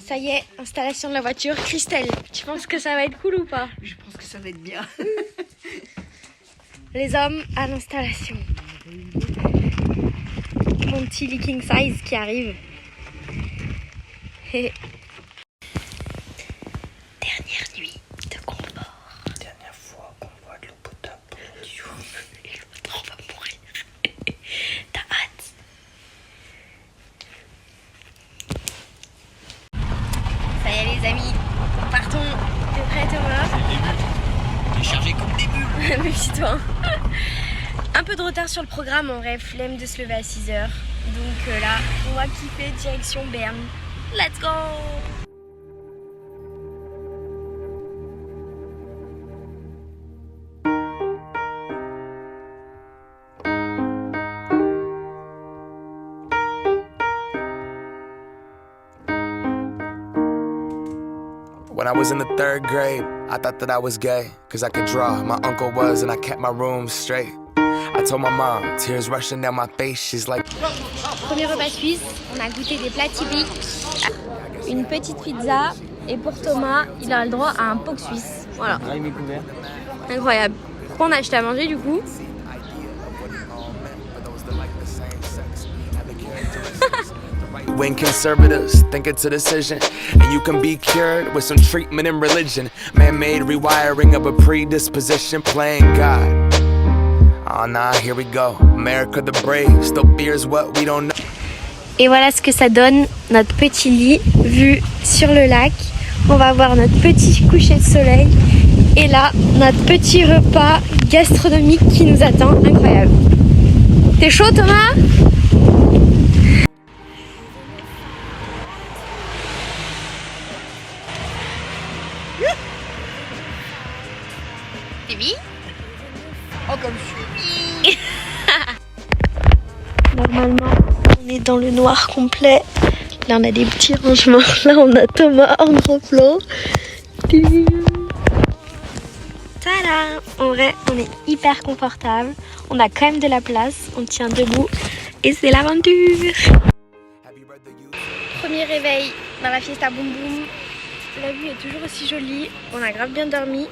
Ça y est, installation de la voiture. Christelle, tu penses que ça va être cool ou pas? Je pense que ça va être bien. Les hommes à l'installation. Mon petit leaking size qui arrive. Dernière nuit de confort. Dernière fois qu'on voit de l'eau potable. On va mourir. T'as hâte? Ça y est les amis, partons. T'es prêt Thomas? C'est le début. J'ai chargé comme des bulles. Méfie-toi. Un peu de retard sur le programme, on rêve flemme de se lever à 6h. Donc là, on va kiffer direction Berne. Let's go! When I was in the 3rd grade, I thought that I was gay, cause I could draw, my uncle was, and I kept my room straight. I told my mom, tears rushing down my face, she's like... Premier repas suisse, on a goûté des plats typiques, une petite pizza, et pour Thomas, il a le droit à un poke suisse. Voilà. Incroyable. Pourquoi on a acheté à manger du coup? When conservatives think it's a decision, and you can be cured with some treatment in religion, man-made rewiring of a predisposition, playing God. Oh nah, here we go. America the brave still fears what we don't know. Et voilà ce que ça donne, notre petit lit vu sur le lac. On va voir notre petit coucher de soleil. Et là, notre petit repas gastronomique qui nous attend. Incroyable. T'es chaud Thomas? T'es mis? Oh, comme je suis. Normalement, on est dans le noir complet. Là, on a des petits rangements. Là, on a Thomas en gros plan. Tada! En vrai, on est hyper confortable. On a quand même de la place. On tient debout. Et c'est l'aventure! Premier réveil dans la fiesta Boum Boum. La vue est toujours aussi jolie. On a grave bien dormi.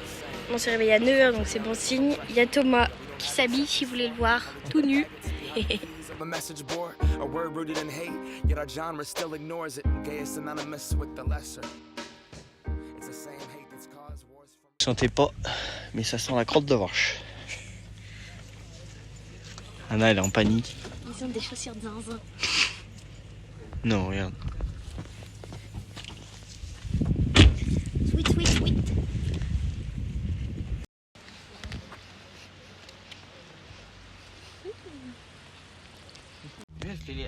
On s'est réveillé à 9h, donc c'est bon signe. Il y a Thomas qui s'habille, si vous voulez le voir, tout nu. A message board, a word rooted in hate, yet our genre still ignores it. Gay is synonymous with the lesser. It's the same hate that's caused wars from... Sentez pas, mais ça sent la crotte de vache. Anna, elle est en panique. Ils ont des chaussures de zinzin. Non, regarde. Sweet, sweet, sweet.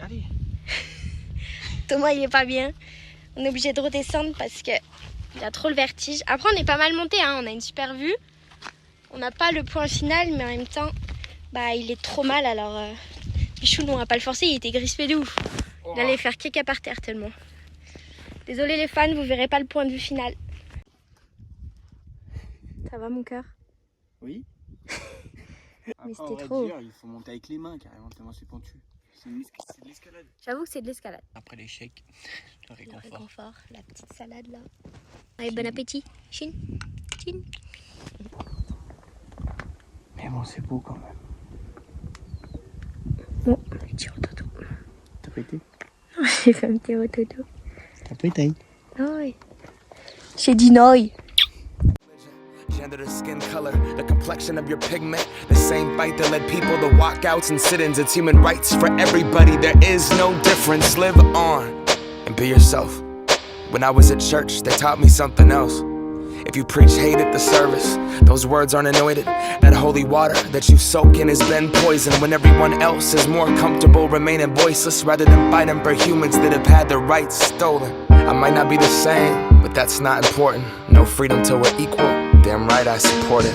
Allez. Thomas, il est pas bien. On est obligé de redescendre parce que il a trop le vertige. Après, on est pas mal monté, hein. On a une super vue. On n'a pas le point final, mais en même temps, bah, il est trop mal. Alors, Pichou, on va pas le forcer. Il était crispé de ouf. Il allait faire caca par terre tellement. Désolé les fans, vous verrez pas le point de vue final. Ça va mon cœur? Oui. Mais c'était trop. Il faut monter avec les mains carrément, tellement c'est pentu. C'est de l'escalade. J'avoue que c'est de l'escalade. Après l'échec, le réconfort. Le réconfort, la petite salade là. Allez, bon appétit. Chine. Chine. Mais bon, c'est beau quand même. Bon, petit rototo. T'as pas été? J'ai fait un petit rototo. T'as pas été? Oui. J'ai dit non. Gender, the skin color, the complexion of your pigment. The same fight that led people to walkouts and sit-ins. It's human rights for everybody. There is no difference. Live on and be yourself. When I was at church, they taught me something else. If you preach hate at the service, those words aren't anointed. That holy water that you soak in has been poisoned. When everyone else is more comfortable remaining voiceless rather than fighting for humans that have had their rights stolen. I might not be the same, but that's not important. No freedom till we're equal. Damn right I support it.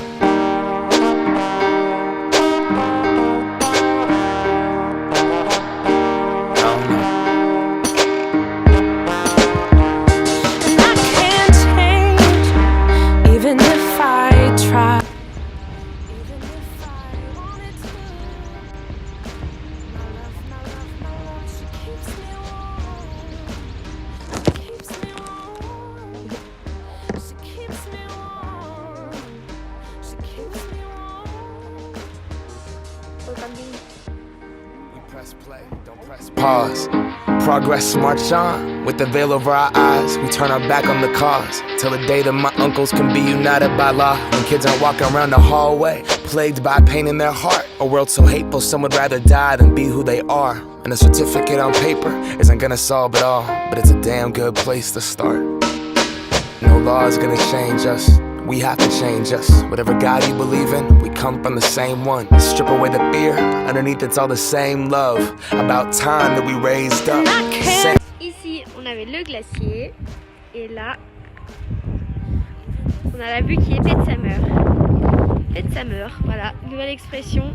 pause. Progress march on, with the veil over our eyes. We turn our back on the cause, till the day that my uncles can be united by law. When kids aren't walking around the hallway, plagued by pain in their heart. A world so hateful, some would rather die than be who they are. And a certificate on paper isn't gonna solve it all, but it's a damn good place to start. No law is gonna change us, we have to change us. Whatever God you believe in, we come from the same one. Strip away the fear, underneath it's all the same love. About time that we raised up. Ici, on avait le glacier. Et là, on a la vue qui est Pet Summer. Pet Summer, voilà. Nouvelle expression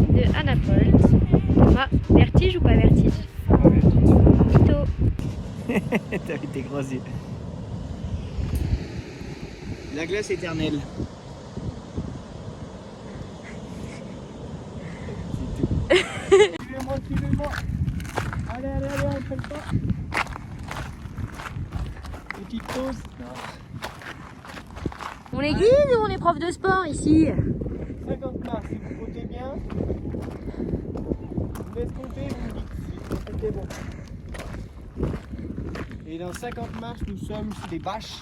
de Anna-Paul. Thomas, vertige ou pas vertige? Mytho. T'as vu tes gros yeux. La glace éternelle. Suivez-moi, suivez-moi. Allez, allez, allez, on fait le pas. Petite pause. On est guide ou on est prof de sport ici? 50 marches, si vous comptez bien. Je vous laisse compter, vous me dites si vous comptez bon. Et dans 50 marches, nous sommes sur des bâches.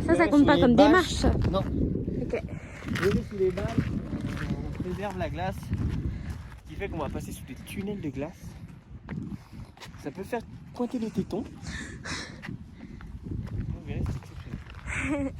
Ça compte pas comme des marches. Non. Ok. Venez sous les bâches, on préserve la glace. Ce qui fait qu'on va passer sous des tunnels de glace. Ça peut faire pointer les tétons. Vous verrez, c'est exceptionnel.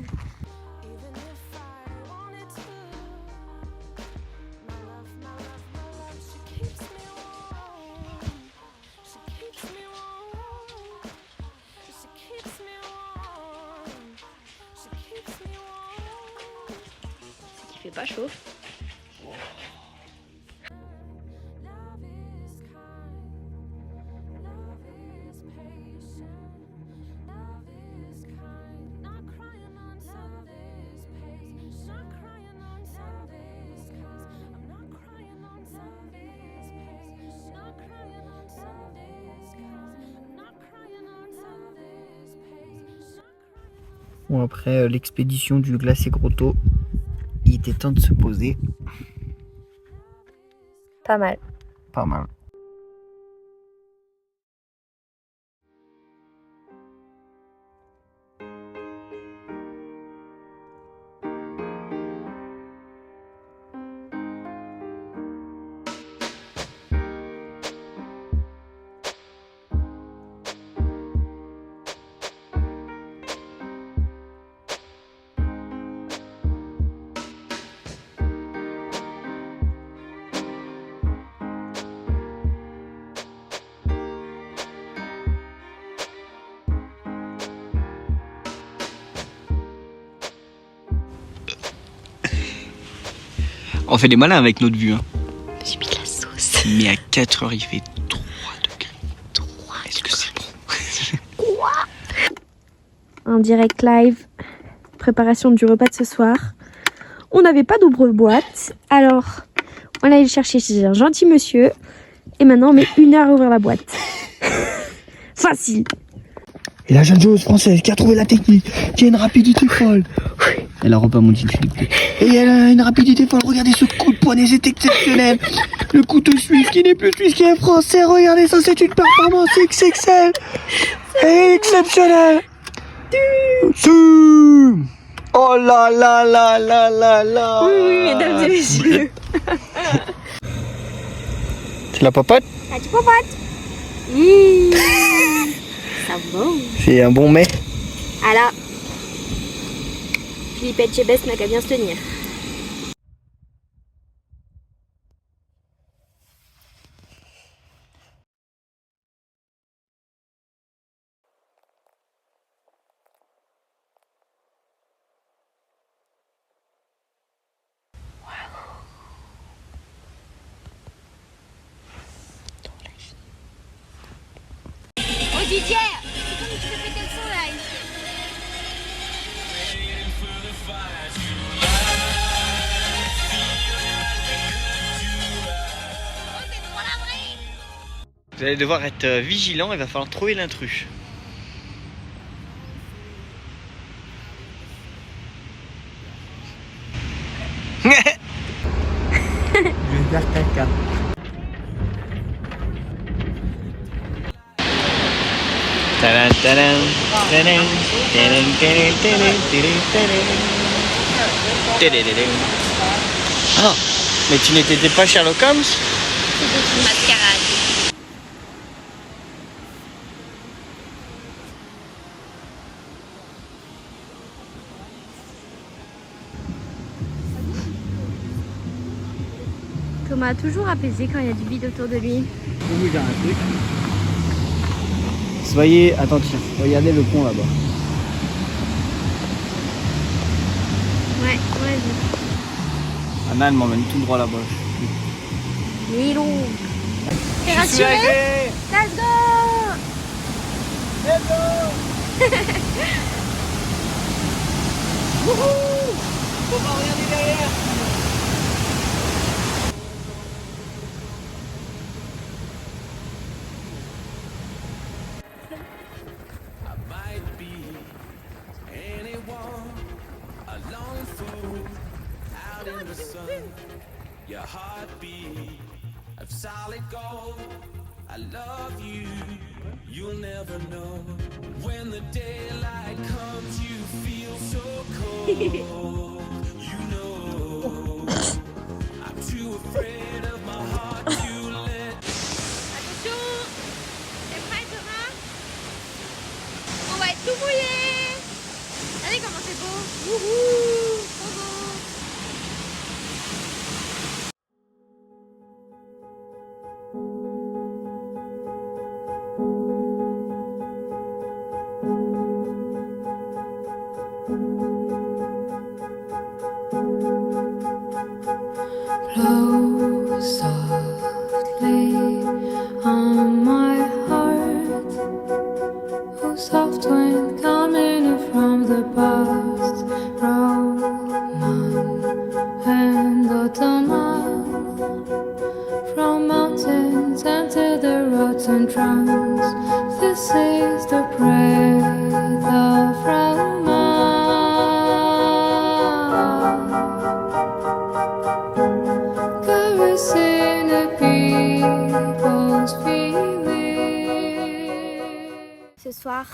Il fait pas chaud. Bon, après l'expédition du glacier Grotto, il était temps de se poser. Pas mal. Pas mal. On fait des malins avec notre vue. Hein. J'ai mis de la sauce. Mais à 4h, il fait 3 degrés. 3. Est-ce que c'est bon? Un direct live. Préparation du repas de ce soir. On n'avait pas d'ouvre-boîte. Alors, on allait le chercher chez un gentil monsieur. Et maintenant, on met 1 heure à ouvrir la boîte. Facile. Et la jeune joueuse française qui a trouvé la technique, qui a une rapidité folle. Elle a repas mon Philippe. Et elle a une rapidité folle. Regardez ce coup de poignet, c'est exceptionnel. Le couteau suisse qui n'est plus suisse, qui est français. Regardez ça, c'est une performance XXL. Exceptionnelle. Oh là là là là là là. Oui, mesdames et messieurs. C'est la popote? Ah, tu popotes. Ça va. C'est un bon mets. Ah là. Philippe Etchebest n'a qu'à bien se tenir. Oh Didier, c'est comme tu te fais tel son là. Vous allez devoir être vigilant, il va falloir trouver l'intrus. Je vais faire caca. Tadam, tadam, tadam, tadam, tadam, tadam, tadam, tadam. Ah, mais tu n'étais pas Sherlock Holmes? C'était une mascarade. Thomas toujours apaisé quand il y a du vide autour de lui. Je vais vous dire un truc. Soyez attentifs. Regardez le pont là-bas. Ouais, vas-y. Anna, elle m'emmène tout droit là-bas. Milo. T'es Je suis rassuré? arrivé. Let's go! Let's go. Wouhou! Faut pas regarder derrière. Your heartbeat of solid gold. I love you. You'll never know when the daylight comes. You feel so cold. You know I'm too afraid of my heart to let. Attention! T'es prêt, Thomas? On va être tout mouillé! Regardez comment c'est beau! Wouhou! Trop beau! Blow softly on my heart. Oh, soft wind coming from the past. Roman and autumnal, from mountains and to the rotten trunks. This is the breath of romance. Caressing the people's feelings. Ce soir,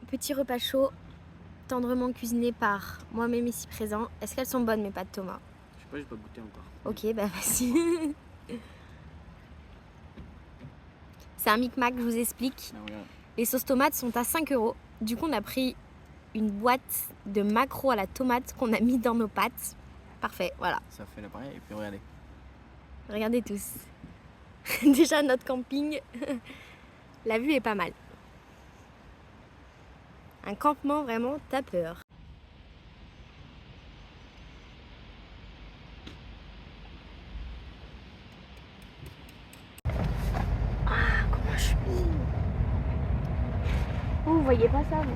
petit repas chaud, tendrement cuisiné par moi-même ici présent. Est-ce qu'elles sont bonnes mes pâtes, Thomas? Je sais pas, j'ai pas goûté encore. Ok, bah vas-y. C'est un micmac, je vous explique. Ah, regarde. Les sauces tomates sont à 5 €. Du coup, on a pris une boîte de maquereau à la tomate qu'on a mis dans nos pâtes. Parfait, voilà. Ça fait l'appareil et puis regardez. Regardez tous. Déjà, notre camping, la vue est pas mal. Un campement vraiment tapeur. Ah, comment je suis. Vous voyez pas ça, vous?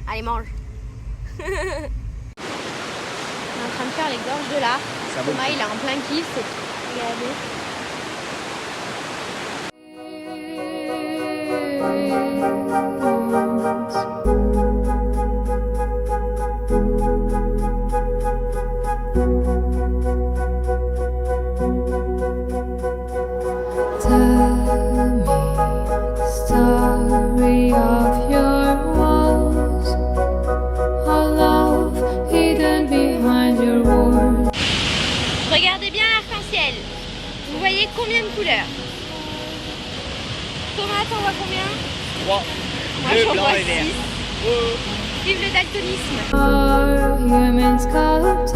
Allez, mange. On est en train de faire les gorges de l'art. Ça vaut le Thomas, coup. il est en plein kiff. Regardez. Tell me the story of your walls, a love hidden behind your words. Regardez bien l'arc-en-ciel. Vous voyez combien de couleurs? Thomas, t'en vois combien? 3. Moi, Bleu, j'en blanc vois et vert. 6. Vive le daltonisme. Are human sculptors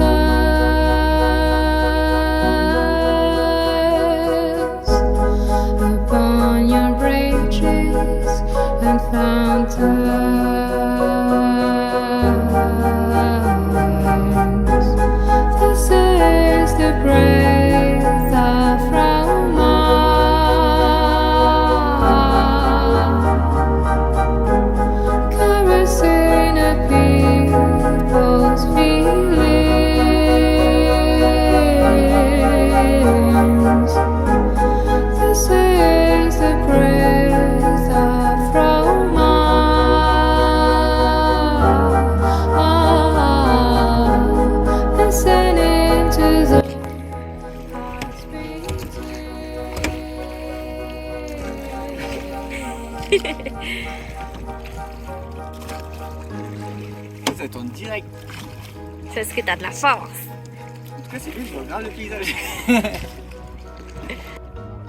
upon your bridges and fountains. This is the breath of romance, caressing a people's feelings. This is the breath of Ça tourne direct. C'est parce que t'as de la force. En tout cas, c'est cool, je regarde le paysage.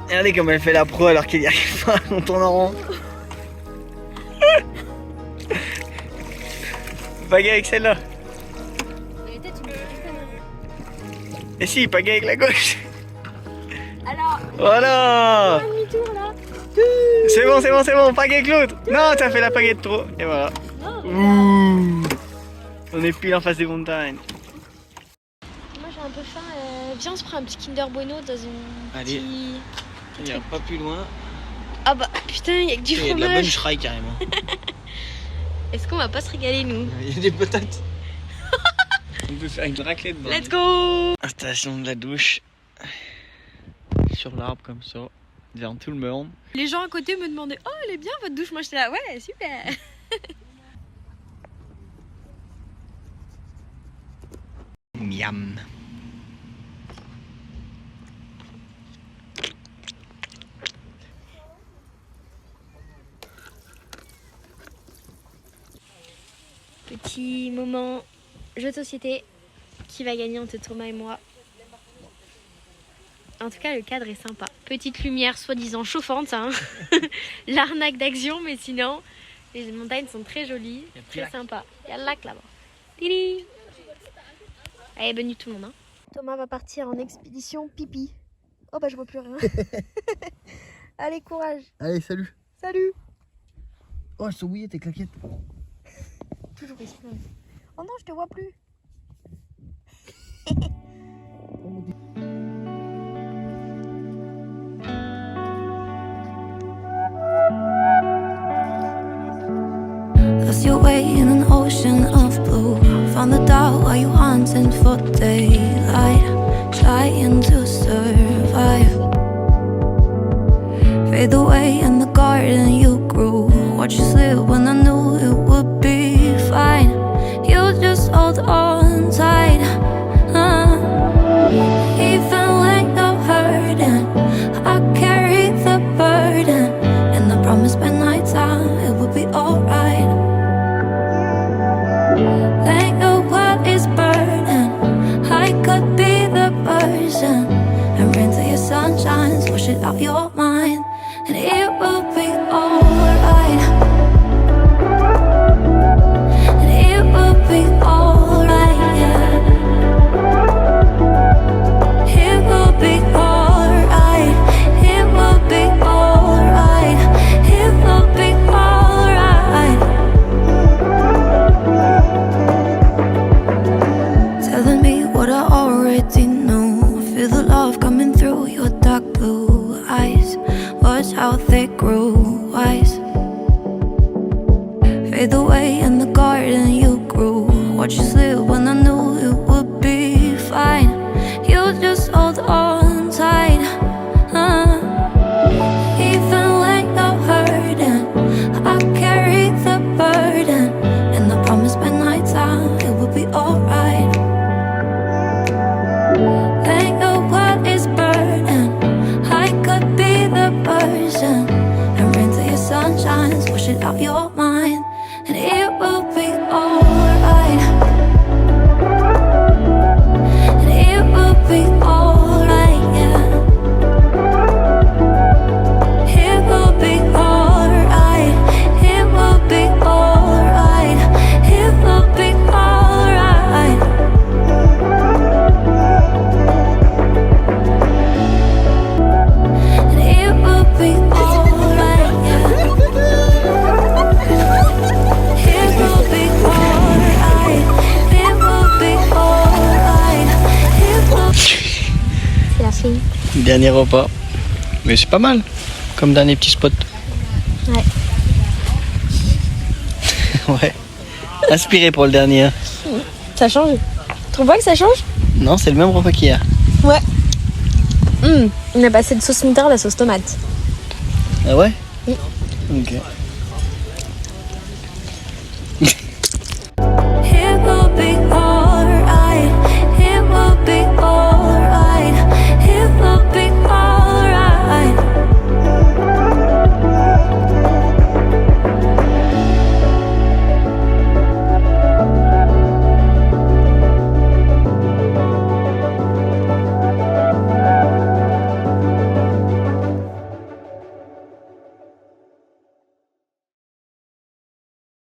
Regardez comme elle fait la pro alors qu'elle n'y arrive pas, on tourne en rond. Pagaille avec celle-là. Et si, pagaille avec la gauche. Alors, Voilà. un demi-tour là. C'est bon, pagaille avec l'autre. Non, t'as fait la pagaille de trop. Et voilà. Ouh. On est pile en face des montagnes. Moi j'ai un peu faim. Viens, on se prend un petit Kinder Bueno dans une Allez. Il n'y a pas plus loin. Ah bah putain, il y a que du Il y a de la bonne fromage. schraille carrément. Est-ce qu'on va pas se régaler nous? Il y a des patates. On peut faire une raclette. bordel. Let's go! Installation de la douche. Sur l'arbre comme ça. Devant tout le monde. Les gens à côté me demandaient: oh, elle est bien votre douche? Moi j'étais là, ouais, super! Miam. Petit moment jeu de société. Qui va gagner entre Thomas et moi? En tout cas, le cadre est sympa. Petite lumière soi-disant chauffante, hein. L'arnaque d'action, mais sinon, les montagnes sont très jolies, très sympas. Il y a le lac là-bas. Tili. Allez, bonne nuit tout le monde. Hein. Thomas va partir en expédition pipi. Oh bah je vois plus rien. Allez, courage. Allez, salut. Salut. Oh, elles sont mouillées tes claquettes. Toujours il se plonge. Oh non, je te vois plus. Lost your way in an ocean of blue. Found the doubt while you hunting for daylight, trying to survive. Fade away in the garden you grew. Watch you slip when I knew it would be fine. You just hold on tight. Even when you're hurting, I carry the burden. And I promise by nighttime it will be alright. Let your world is burning. I could be the person. And rain till your sun shines. Wash it out your mind. And it will be alright. And it will be alright, yeah. It will be alright. It will be alright. It will be alright. Telling me what I already knew. Feel the love coming through your dark blue eyes. Watch how they grew wise. Fade away in the garden you grew. Watch you slip when I knew it would be fine. You just hold on tight. Even when you're hurting, I carry the burden. And I promise by nighttime it will be alright. When your world is burning, I could be the person. And rain till your sun shines. Wash it out your mind. And it will be alright. And it will be alright, yeah. It will be alright. It will be alright. It will be alright. And it will be alright, yeah. It will be alright. It will be alright. It will C'est la fin. Dernier repas. Mais c'est pas mal. Comme dernier petit spot. Ouais. Ouais. Inspiré pour le dernier. Ça change. Tu trouves pas que ça change? Non, c'est le même repas qu'hier. Ouais. On a passé de sauce moutarde à sauce tomate. Ah ouais Oui. Ok.